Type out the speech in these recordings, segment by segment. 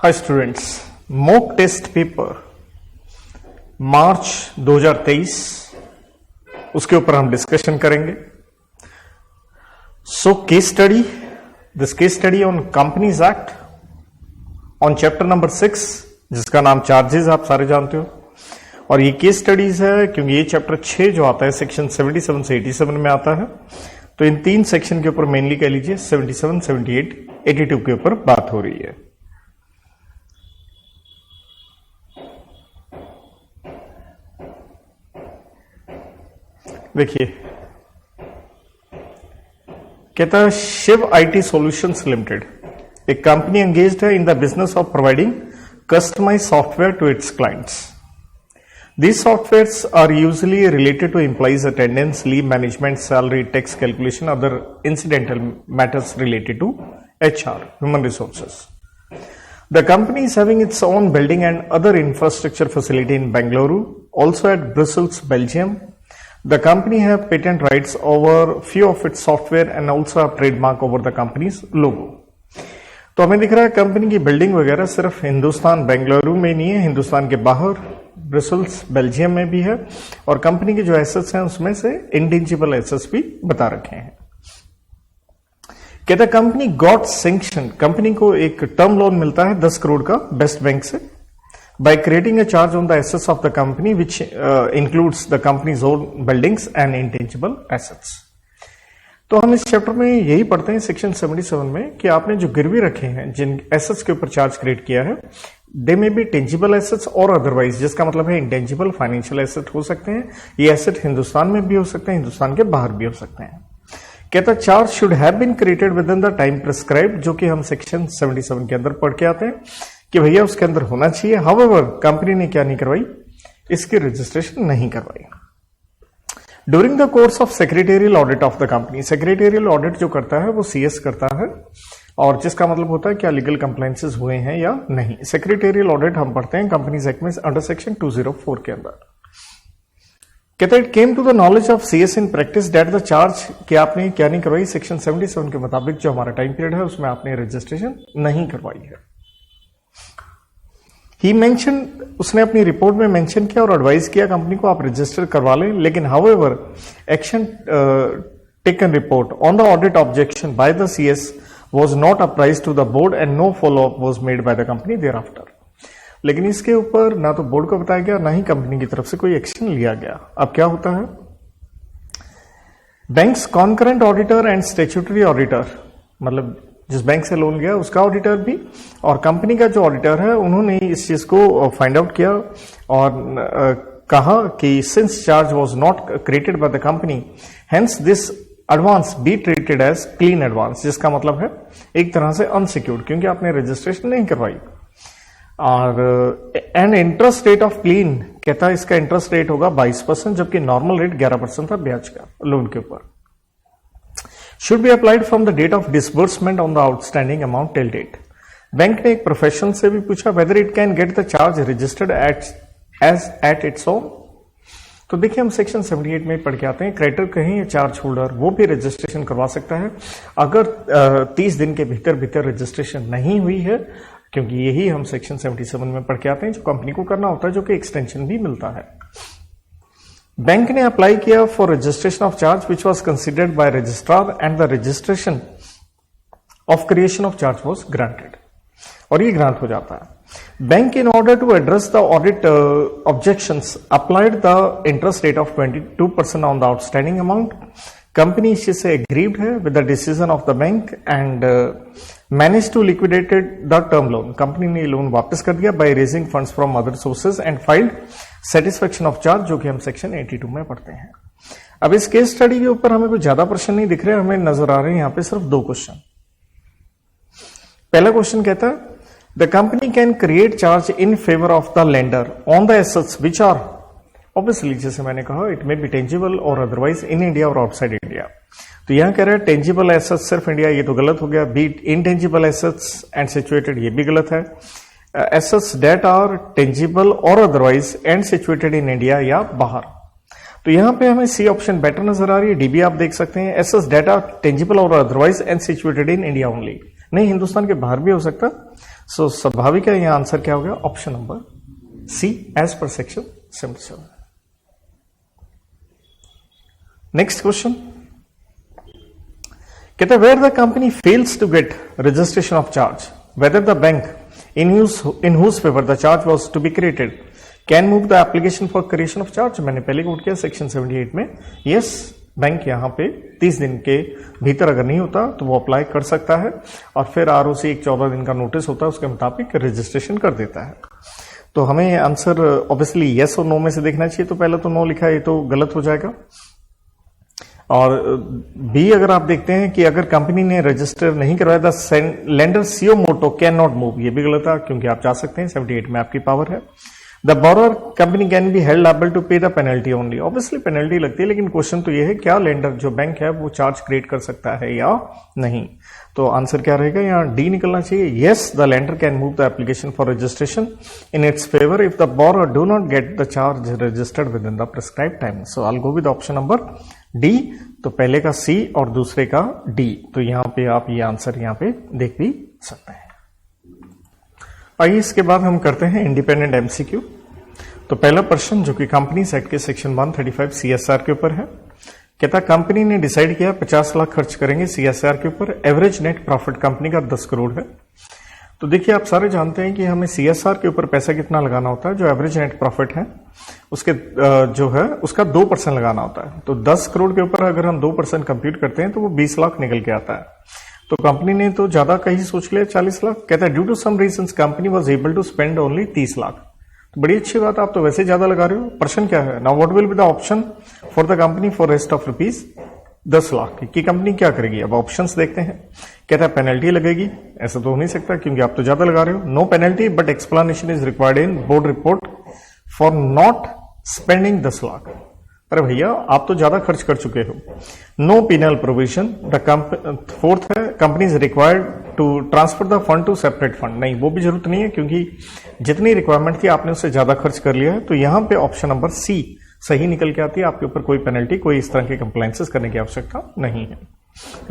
हाय students, mock test paper March 2023 उसके ऊपर हम डिस्कशन करेंगे। So case study on companies act on chapter number 6 जिसका नाम चार्जेस आप सारे जानते हो। और ये केस स्टडीज है क्योंकि ये चैप्टर 6 जो आता है सेक्शन 77 से 87 में आता है। तो इन तीन सेक्शन के ऊपर मेनली कह लीजिए 77, 78, 82 के ऊपर बात हो रही है। देखिए, कहता है शिव आईटी सॉल्यूशंस लिमिटेड एक कंपनी एंगेज्ड है in the business of providing customize software to its clients. These softwares are usually related to employees' attendance, leave management, salary, tax calculation, other incidental matters related to HR, human resources. The company is having its own building and other infrastructure facility in Bengaluru, also at Brussels, Belgium. The company have patent rights over few of its software and also a trademark over the company's logo. तो हमें दिख रहा है company की building वगैरह सिर्फ हिंदुस्तान बेंगलुरु में नहीं है, हिंदुस्तान के बाहर ब्रसेल्स बेल्जियम में भी है। और कंपनी के जो एसेट्स हैं उसमें से इंटेंजिबल एसेट्स भी बता रखे हैं। कहता कंपनी गॉट सैंक्शन, कंपनी को एक टर्म लोन मिलता है 10 करोड़ का बेस्ट बैंक से by creating a charge on the assets of the company which includes the companies own buildings and intangible assets. तो हम इस चैप्टर में यही पढ़ते हैं सेक्शन 77 में कि आपने जो गिरवी रखे हैं, जिन एसेट्स के ऊपर चार्ज क्रिएट किया है, दे में बी टेंजिबल एसेट्स और अदरवाइज, जिसका मतलब है इंटेंजिबल फाइनेंशियल एसेट हो सकते हैं। ये एसेट हिंदुस्तान में भी हो सकते हैं, हिंदुस्तान के बाहर भी हो सकते हैं। कहता charge should have been created within the time prescribed, जो कि हम सेक्शन 77 के अंदर पढ़ के आते हैं कि भैया उसके अंदर होना चाहिए। हाउएवर कंपनी ने क्या नहीं करवाई, इसकी रजिस्ट्रेशन नहीं करवाई। During the course of secretarial audit of the company, secretarial audit जो करता है वो सीएस करता है, और जिसका मतलब होता है क्या लीगल कंप्लायंसेस हुए हैं या नहीं। सेक्रेटेरियल ऑडिट हम पढ़ते हैं कंपनीज एक्ट में अंडर सेक्शन 204 के अंदर। कहते it came to the knowledge of CS in practice that the charge कि आपने क्या नहीं करवाई, सेक्शन 77 के मुताबिक जो हमारा टाइम पीरियड है उसमें आपने रजिस्ट्रेशन नहीं करवाई है। ही मेंशन, उसने अपनी रिपोर्ट में मेंशन किया और एडवाइस किया कंपनी को आप रजिस्टर करवा लें, लेकिन however action taken report on the audit objection by the CS was not apprised to the board and no follow up was made by the company thereafter। लेकिन इसके ऊपर ना तो बोर्ड को बताया गया, ना ही कंपनी की तरफ से कोई एक्शन लिया गया। अब क्या होता है, banks concurrent auditor and statutory auditor, मतलब जिस बैंक से लोन गया उसका ऑडिटर भी और कंपनी का जो ऑडिटर है, उन्होंने इस चीज को फाइंड आउट किया और कहा कि since charge was not created by the company, hence this advance be treated as clean advance, जिसका मतलब है एक तरह से अनसिक्योर्ड, क्योंकि आपने रजिस्ट्रेशन नहीं करवाई। और and interest rate of clean, कहता है इसका इंटरेस्ट रेट होगा 22%, जबकि नॉर्मल रेट 11% था ब्याज का लोन के ऊपर। Should be applied from the date of disbursement on the outstanding amount till date. Bank ने एक प्रोफेशनल से भी पूछा whether it can get the charge registered at its own. तो देखिए हम सेक्शन 78 में पढ़ के आते हैं, क्रेडिटर कहें या चार्ज होल्डर, वो भी रजिस्ट्रेशन करवा सकता है अगर 30 दिन के भीतर रजिस्ट्रेशन नहीं हुई है, क्योंकि यही हम सेक्शन 77 में पढ़ के आते हैं जो कंपनी को करना होता है, जो कि एक्सटेंशन भी मिलता है। बैंक ने अप्लाई किया for registration of charge which was considered bye registrar and the registration of creation of charge was granted, और ये ग्रांट हो जाता है। Bank in order to address the audit objections applied the interest rate of 22% on the outstanding amount। Company इस चीज से aggrieved है with the decision of the bank and managed to liquidate the term loan। Company ने loan वापस कर दिया by raising funds from other sources and filed satisfaction of charge, जो कि हम सेक्शन 82 में पढ़ते हैं। अब इस केस स्टडी के ऊपर हमें कुछ ज्यादा प्रश्न नहीं दिख रहे, हमें नजर आ रहे हैं यहाँ पे सिर्फ 2 क्वेश्चन। पहला क्वेश्चन कहता है The company can create charge in favor of the lender on the assets which are obviously, जैसे मैंने कहा, it may be tangible or otherwise in India or outside India। तो यहां कह रहे हैं tangible assets सिर्फ इंडिया, ये तो गलत हो गया। Be intangible assets and situated, ये भी गलत है। Assets that are tangible or otherwise and situated in India या बाहर। तो यहां पे हमें सी ऑप्शन बेटर नजर आ रही है, डीबी आप देख सकते हैं। Assets that are tangible or otherwise and situated in India only, नहीं हिंदुस्तान के बाहर भी हो सकता। सो स्वाभाविक है यहां आंसर क्या हो गया, option number C as per section 77। Next question कहते हैं where the company fails to get registration of charge whether the bank in whose favor the charge was to be created can move the application for creation of charge। मैंने पहले coat किया section 78 में, yes bank यहां पे 30 दिन के भीतर अगर नहीं होता तो वो अप्लाई कर सकता है और फिर आरओसी एक 14 दिन का नोटिस होता है उसके मुताबिक रजिस्ट्रेशन कर देता है। तो हमें आंसर ऑब्वियसली यस और नो में से देखना चाहिए, तो पहले तो नो लिखा है ये तो गलत हो जाएगा। और बी अगर आप देखते हैं कि अगर कंपनी ने रजिस्टर नहीं करवाया the lender suo motu can not move, ये भी गलत है क्योंकि आप जा सकते हैं 78 में आपकी पावर है। The borrower company can be held liable to pay the penalty only, obviously penalty लगती है, लेकिन क्वेश्चन तो ये है क्या लेंडर जो बैंक है वो चार्ज क्रिएट कर सकता है या नहीं। तो आंसर क्या रहेगा, यहाँ डी निकलना चाहिए। Yes the lender can move the application for registration in its favour if the borrower do not gate the charge registered with in the prescribed time. So I will go with option number D. तो पहले का सी और दूसरे का D, तो यहां पे आप ये आंसर यहां पे देख भी सकते हैं। आइए इसके बाद हम करते हैं इंडिपेंडेंट एमसीक्यू। तो पहला प्रश्न जो कि कंपनीज एक्ट के सेक्शन 135 सीएसआर के ऊपर है, कहता कंपनी ने डिसाइड किया 50 लाख खर्च करेंगे सीएसआर के ऊपर, एवरेज नेट प्रॉफिट कंपनी का 10 करोड़ है। तो देखिए आप सारे जानते हैं कि हमें सीएसआर के ऊपर पैसा कितना लगाना होता है, जो एवरेज नेट प्रॉफिट है उसके जो है उसका 2% लगाना होता है। तो 10 करोड़ के ऊपर अगर हम 2% कंप्यूट करते हैं तो वो 20 लाख निकल के आता है। तो कंपनी ने तो ज्यादा का ही सोच लिया 40 लाख। कहता है due to some reasons company was able to spend only 30 lakh. तो बड़ी अच्छी बात है, आप तो वैसे ज्यादा लगा रहे हो। प्रश्न क्या है, now what will be the option for the company for rest of rupees 10 lakh की कंपनी क्या करेगी। अब ऑप्शंस देखते हैं। कहता है पेनल्टी लगेगी, ऐसा तो हो नहीं सकता क्योंकि आप तो ज्यादा लगा रहे हो। No penalty but explanation is required in board report for not spending 10 lakh. अरे भैया आप तो ज्यादा खर्च कर चुके हो। No penal provision the fourth है company is required to transfer the fund to separate fund. नहीं, वो भी जरूरत नहीं है क्योंकि जितनी रिक्वायरमेंट थी आपने उससे ज्यादा खर्च कर लिया है। तो यहां पे ऑप्शन नंबर सी सही निकल के आती है। आपके ऊपर कोई पेनल्टी, कोई इस तरह के कंप्लायंसेस करने की आवश्यकता नहीं है।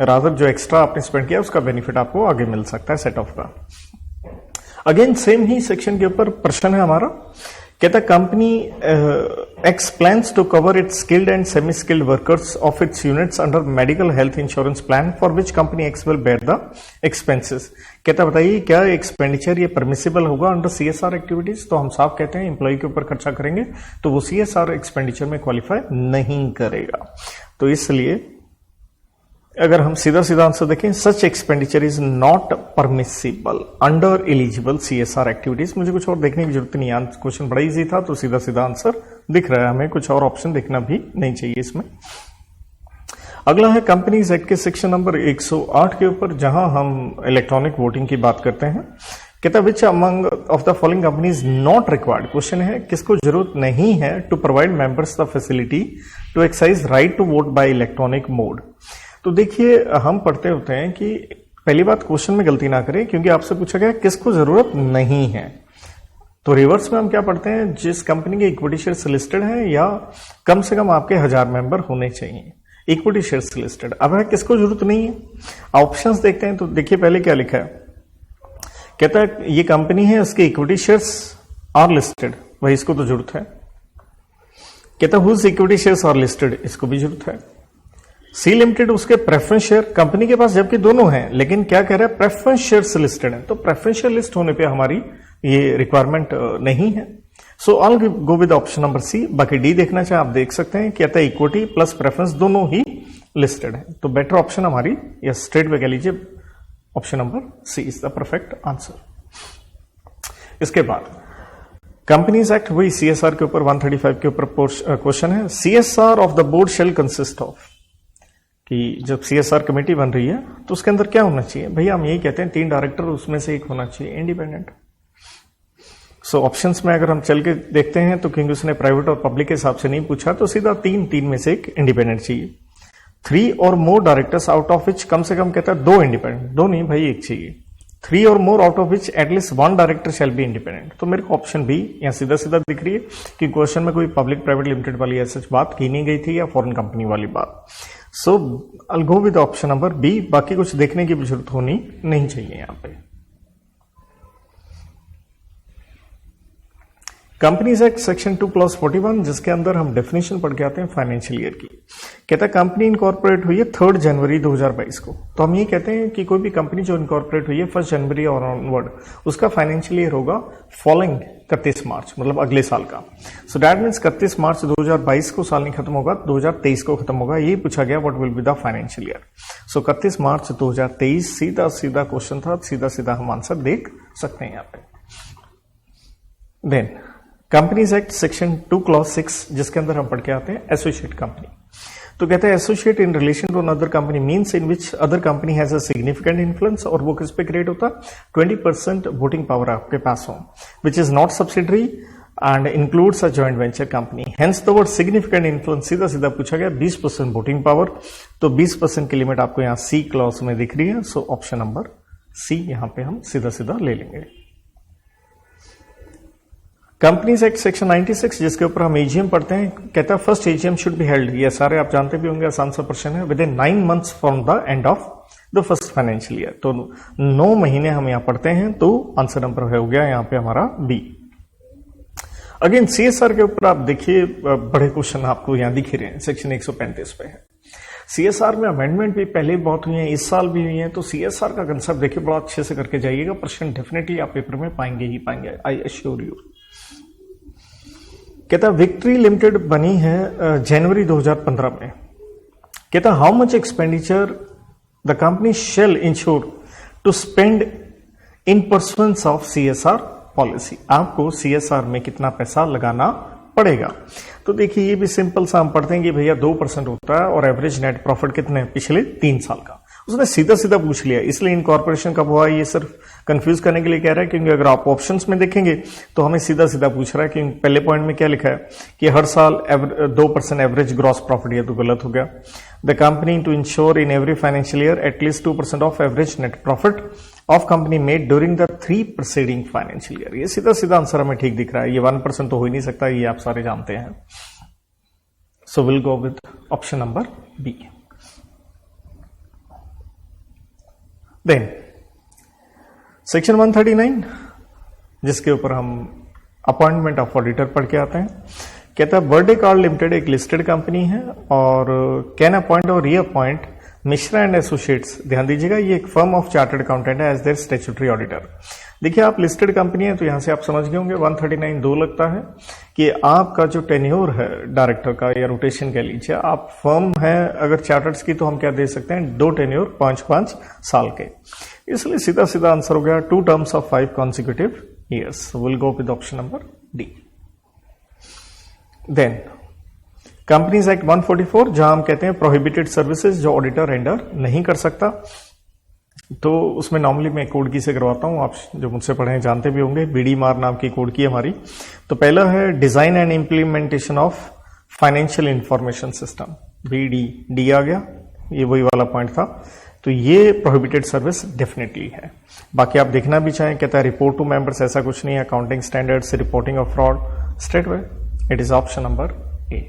रादर जो एक्स्ट्रा आपने स्पेंड किया उसका बेनिफिट आपको आगे मिल सकता है सेट ऑफ का। अगेन सेम ही सेक्शन के ऊपर प्रश्न है हमारा। कहता company X plans to cover its skilled and semi skilled workers of its units under medical health insurance plan for which company X will bear the expenses. कहता बताइए क्या एक्सपेंडिचर ये परमिसिबल होगा अंडर सीएसआर एक्टिविटीज। तो हम साफ कहते हैं एम्प्लॉय के ऊपर खर्चा करेंगे तो वो सीएसआर एक्सपेंडिचर में क्वालिफाई नहीं करेगा। तो इसलिए अगर हम सीधा सीधा आंसर देखें, such expenditure is not permissible under eligible CSR activities. मुझे कुछ और देखने की जरूरत नहीं है, क्वेश्चन बड़ा इजी था तो सीधा सीधा आंसर दिख रहा है, हमें कुछ और ऑप्शन देखना भी नहीं चाहिए इसमें। अगला है कंपनीज एक्ट के सेक्शन नंबर 108 के ऊपर, जहां हम इलेक्ट्रॉनिक वोटिंग की बात करते हैं। कहता which among of the following companies not required. Question है किसको जरूरत नहीं है to provide members the facility to exercise right to vote by electronic mode. तो देखिए हम पढ़ते होते हैं कि पहली बात क्वेश्चन में गलती ना करें क्योंकि आपसे पूछा गया किसको जरूरत नहीं है। तो रिवर्स में हम क्या पढ़ते हैं, जिस कंपनी के इक्विटी शेयर्स लिस्टेड है या कम से कम आपके 1000 मेंबर होने चाहिए इक्विटी शेयर्स लिस्टेड। अब है किसको जरूरत नहीं है, ऑप्शंस देखते हैं। तो देखिए पहले क्या लिखा है, कहता है ये कंपनी है उसके इक्विटी शेयर्स आर लिस्टेड, वही इसको तो जरूरत है। कहता whose equity shares are listed, इसको भी जरूरत है। सी लिमिटेड उसके प्रेफरेंस शेयर कंपनी के पास जबकि दोनों हैं, लेकिन क्या कह रहा है प्रेफरेंस शेयर्स लिस्टेड है, तो प्रेफरेंस शेयर लिस्ट होने पे हमारी ये रिक्वायरमेंट नहीं है। So all go with option number C. बाकी डी देखना चाहे आप देख सकते हैं, कहता है इक्विटी प्लस प्रेफरेंस दोनों ही लिस्टेड है। तो बेटर ऑप्शन हमारी या स्ट्रेट वे कह लीजिए option number C is the perfect answer. इसके बाद कंपनीज एक्ट वही सीएसआर के ऊपर 135 के ऊपर क्वेश्चन है, CSR of the board shall consist of. कि जब सीएसआर कमेटी बन रही है तो उसके अंदर क्या होना चाहिए, भैया हम यही कहते हैं 3 डायरेक्टर, उसमें से एक होना चाहिए इंडिपेंडेंट। सो ऑप्शंस में अगर हम चल के देखते हैं तो क्योंकि उसने प्राइवेट और पब्लिक के हिसाब से नहीं पूछा तो सीधा 3 में से एक इंडिपेंडेंट चाहिए। 3 और मोर डायरेक्टर्स आउट ऑफ विच, कम से कम कहता है 2 इंडिपेंडेंट, 2 नहीं भाई 1 चाहिए। 3 और more out of which at least 1 director shall be independent. तो मेरे को ऑप्शन बी यहाँ सीधा सीधा दिख रही है कि क्वेश्चन में कोई पब्लिक प्राइवेट लिमिटेड वाली ऐसी बात की नहीं गई थी या फॉरेन कंपनी वाली बात। So I will go with option number B. बाकी कुछ देखने की भी जरूरत होनी नहीं चाहिए यहाँ पे। कंपनीज एक्ट सेक्शन 2 क्लॉज 41, जिसके अंदर हम डेफिनेशन पढ़ के आते हैं फाइनेंशियल ईयर की। कहता है कंपनी इनकॉर्पोरेट हुई है 3 जनवरी 2022 को, तो हम ये कहते हैं कि कोई भी कंपनी जो इनकॉर्पोरेट हुई है 1 जनवरी और ऑनवर्ड, उसका फाइनेंशियल ईयर होगा फॉलोइंग 31 मार्च, मतलब अगले साल का। सो दैट मीन्स 31 मार्च 2022 को साल नहीं खत्म होगा, 2023 को खत्म होगा। ये पूछा गया what will be the financial year. So 31 March 2023 सीधा सीधा क्वेश्चन था, सीधा सीधा हम आंसर देख सकते हैं यहाँ पे। Then companies act section 2 clause 6, जिसके अंदर हम पढ़ के आते हैं एसोसिएट कंपनी। तो कहते हैं associate in relation to another company means in which other company has a significant influence, और वो किस पे क्रिएट होता है, 20% वोटिंग पावर आपके पास हो, which is not subsidiary and includes a joint venture company. Hence the word significant influence सीधा सीधा पूछा गया 20% वोटिंग पावर, तो 20% की लिमिट आपको यहाँ सी क्लॉज में दिख रही है। सो ऑप्शन नंबर सी यहाँ पे हम सीधा सीधा ले लेंगे। कंपनीज एक्ट सेक्शन 96, जिसके ऊपर हम एजीएम पढ़ते हैं, कहता है first AGM should be held, ये सारे आप जानते भी होंगे, आसान सा प्रश्न है, with in 9 months from the end of the first financial year. तो 9 महीने हम यहां पढ़ते हैं, तो आंसर नंबर हो गया यहां पे हमारा बी। अगेन सीएसआर के ऊपर आप देखिए बड़े क्वेश्चन आपको यहां दिख ही रहे हैं, सेक्शन 135 पे है। सीएसआर में अमेंडमेंट भी पहले बहुत हुई है, इस साल भी हुई है, तो सीएसआर का कंसेप्ट देखिए बड़ा अच्छे से करके जाइएगा, प्रश्न डेफिनेटली आप पेपर में पाएंगे ही पाएंगे, आई एश्योर यू। कहता विक्ट्री लिमिटेड बनी है जनवरी 2015 में। कहता how much expenditure the company shall ensure to spend in pursuance of CSR policy, आपको सीएसआर में कितना पैसा लगाना पड़ेगा। तो देखिए ये भी सिंपल सा हम पढ़ते हैं कि भैया 2% होता है, और एवरेज नेट प्रॉफिट कितने हैं पिछले 3 साल का, उसने सीधा सीधा पूछ लिया। इसलिए इनकॉर्पोरेशन कब हुआ ये सिर्फ कंफ्यूज करने के लिए कह रहा है, क्योंकि अगर आप ऑप्शंस में देखेंगे तो हमें सीधा सीधा पूछ रहा है कि पहले पॉइंट में क्या लिखा है कि हर साल 2% एवरेज ग्रॉस प्रॉफिट, ये तो गलत हो गया। The company to ensure in every financial year at least 2% of average net profit of company made during the 3 preceding financial year, ये सीधा सीधा आंसर हमें ठीक दिख रहा है। ये 1% तो हो ही नहीं सकता, ये आप सारे जानते हैं। So will go with option number B. Then section 139, जिसके ऊपर हम अपॉइंटमेंट ऑफ ऑडिटर पढ़ के आते हैं। कहता है बर्थडे कार्ड लिमिटेड एक लिस्टेड कंपनी है और कैन अपॉइंट और रीअपॉइंट मिश्रा एंड एसोसिएट्स, ध्यान दीजिएगा ये एक फर्म ऑफ चार्टर्ड अकाउंटेंट है एज देयर स्टैट्यूटरी ऑडिटर। देखिए आप लिस्टेड कंपनी है तो यहां से आप समझ गए होंगे 139 2 लगता है कि आपका जो टेन्योर है डायरेक्टर का या रोटेशन कह लीजिए, आप फर्म है अगर चार्टर्ड्स की तो हम क्या दे सकते हैं 2 टेन्योर 5-5 साल के, इसलिए सीधा सीधा आंसर हो गया 2 terms of 5 consecutive years. We'll go with option number D. Then companies act 144, जहां हम कहते हैं प्रोहिबिटेड सर्विसेज जो ऑडिटर रेंडर नहीं कर सकता, तो उसमें नॉर्मली मैं कोड की से करवाता हूं, आप जो मुझसे पढ़े हैं जानते भी होंगे। बीडी मार नाम की कोड की हमारी। तो पहला है design and implementation of financial information system, BD D आ गया, ये वही वाला पॉइंट था। तो ये प्रोहिबिटेड सर्विस डेफिनेटली है। बाकी आप देखना भी चाहें, कहता है रिपोर्ट टू मेंबर्स, ऐसा कुछ नहीं है। Accounting standards, reporting of fraud, straight way it is option number A.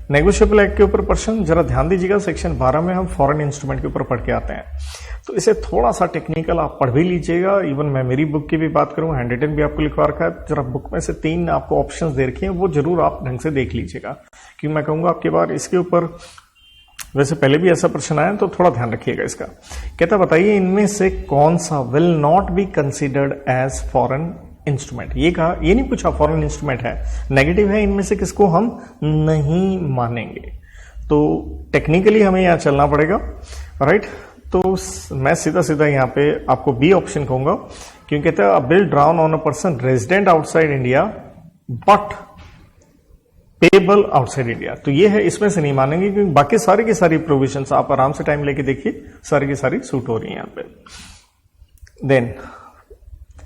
Negotiable act के ऊपर प्रश्न जरा ध्यान दीजिएगा, सेक्शन 12 में हम फॉरेन इंस्ट्रूमेंट के ऊपर पढ़ के आते हैं, तो इसे थोड़ा सा टेक्निकल आप पढ़ भी लीजिएगा। इवन मैं मेरी बुक की भी बात करूं, हैंड रिटन भी आपको लिखवा रखा है, जरा बुक में से 3 आपको ऑप्शंस दे रखे हैं, वो जरूर आप ढंग से देख लीजिएगा, क्योंकि मैं कहूंगा आपके बार इसके ऊपर वैसे पहले भी ऐसा प्रश्न आया तो थोड़ा ध्यान रखिएगा इसका। कहता बताइए इनमें से कौन सा will not be considered as foreign instrument. ये कहा, ये नहीं पूछा फॉरेन इंस्ट्रूमेंट है, नेगेटिव है, इनमें से किसको हम नहीं मानेंगे। तो टेक्निकली हमें यहां चलना पड़ेगा, राइट। तो मैं सीधा सीधा यहां पे आपको बी ऑप्शन कहूंगा, क्योंकि कहता है अ bill drown on a person resident outside India but payable outside India, तो ये है, इसमें से नहीं मानेंगे, क्योंकि बाकी सारी की सारी प्रोविजंस आप आराम से टाइम लेके देखिए, सारी की सारी सूट हो रही है यहां पे। देन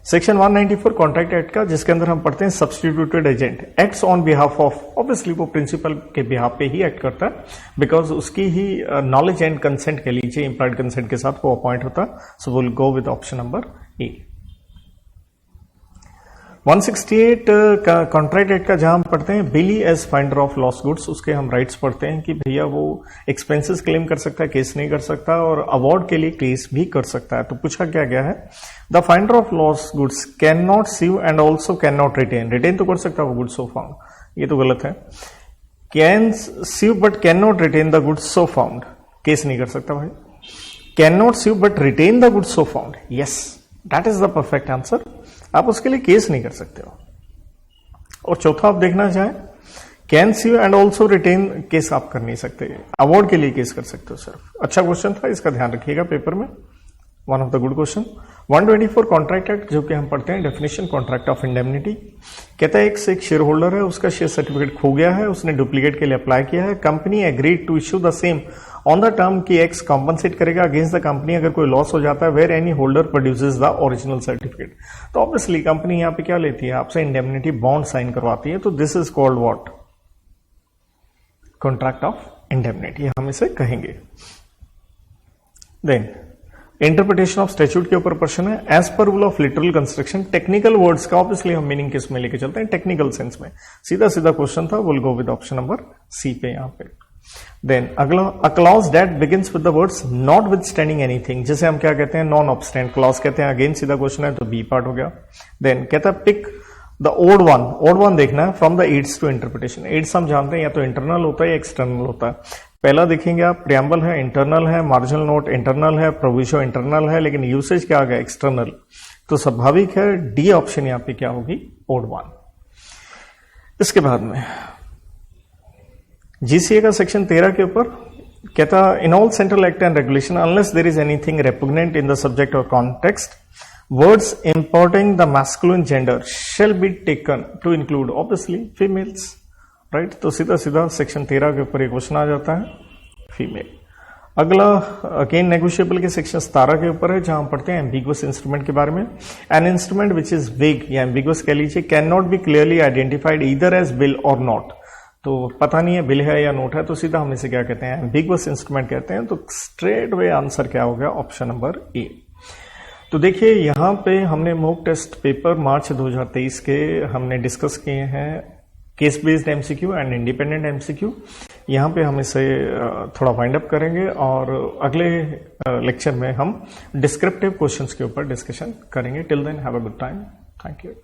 सेक्शन 194 कॉन्ट्रैक्ट एक्ट का, जिसके अंदर हम पढ़ते हैं substituted agent acts on behalf of, obviously वो प्रिंसिपल के बिहाफ पे ही एक्ट करता है, बिकॉज उसकी ही नॉलेज एंड कंसेंट कह लीजिए, इंप्लाइड कंसेंट के साथ वो अपॉइंट होता है। So will go with option number A. 168 का कॉन्ट्रैक्ट एक्ट का जहां हम पढ़ते हैं bailee as finder of lost goods, उसके हम राइट्स पढ़ते हैं कि भैया वो एक्सपेंसेस क्लेम कर सकता है, केस नहीं कर सकता, और अवार्ड के लिए केस भी कर सकता है। तो पूछा क्या गया है, the finder of lost goods can not sue and also can not retain. Retain तो कर सकता है वो गुड्स सो फाउंड, ये तो गलत है। Can sue but can not retain the goods so found, case नहीं कर सकता भाई। Can not sue but retain the goods so found, yes that is the perfect answer. आप उसके लिए केस नहीं कर सकते हो। और चौथा आप देखना चाहें, can sue and also retain, case आप कर नहीं सकते, अवार्ड के लिए केस कर सकते हो सिर्फ। अच्छा क्वेश्चन था, इसका ध्यान रखिएगा पेपर में, one of the good question. 124 contract act जो कि हम पढ़ते हैं, डेफिनेशन कॉन्ट्रैक्ट ऑफ इंडेमनिटी। कहता है एक शेयर होल्डर है, उसका शेयर सर्टिफिकेट खो गया है, उसने डुप्लीकेट के लिए अप्लाई किया है, company agreed to issue the same on the term कि एक्स कॉम्पनसेट करेगा अगेंस्ट द कंपनी अगर कोई लॉस हो जाता है where any holder produces the original certificate. तो ऑब्वियसली कंपनी यहां पे क्या लेती है, आपसे इंडेमनिटी बॉन्ड साइन करवाती है, तो this is called what, contract of indemnity हम इसे कहेंगे। देन इंटरप्रिटेशन ऑफ स्टैट्यूट के ऊपर प्रश्न है, as per rule of literal construction. Technical words का ऑब्वियसली हम मीनिंग किस में लेके चलते हैं, टेक्निकल सेंस में। सीधा सीधा क्वेश्चन था, will go with option number C पे यहां पे। देन अगला, a clause that begins with the words notwithstanding anything, जिसे हम क्या कहते हैं, नॉन ऑब्स्टेंट क्लॉज कहते हैं। अगेन सीधा क्वेश्चन है तो बी पार्ट हो गया। देन कहता है pick the odd one, odd one देखना है from the aids to interpretation. Aids हम जानते हैं या तो इंटरनल होता है या एक्सटर्नल होता है। पहला देखेंगे आप, प्रियम्बल है, इंटरनल है, मार्जिनल नोट इंटरनल है, प्रोविजो इंटरनल है, लेकिन यूसेज क्या आ गया, एक्सटर्नल। तो स्वाभाविक है डी ऑप्शन यहां पे क्या होगी, ओड वन। इसके बाद में जीसीए का सेक्शन 13 के ऊपर कहता, in all central act and regulation unless there is anything repugnant in the subject और context, words importing the masculine gender shall be taken to include obviously females, right. तो सीधा सीधा सेक्शन 13 के ऊपर एक क्वेश्चन आ जाता है, फीमेल। अगला अगेन नेगोशिएबल के सेक्शन 17 के ऊपर है, जहां हम पढ़ते हैं एम्बिगुअस इंस्ट्रूमेंट के बारे में। एन इंस्ट्रूमेंट विच इज वेग या एम्बिगुअस कह लीजिए, can not be clearly identified either as bill और नॉट। तो पता नहीं है बिल है या नोट है, तो सीधा हम इसे क्या कहते हैं, एम्बिगुअस इंस्ट्रूमेंट कहते हैं। तो स्ट्रेट वे आंसर क्या हो गया, ऑप्शन नंबर ए। तो देखिए यहां पे हमने मॉक टेस्ट पेपर मार्च 2023 के हमने डिस्कस किए हैं, case based MCQ and independent MCQ. यहां पे हम इसे थोड़ा वाइंड अप करेंगे और अगले लेक्चर में हम डिस्क्रिप्टिव क्वेश्चंस के ऊपर डिस्कशन करेंगे। Till then have a good time, thank you.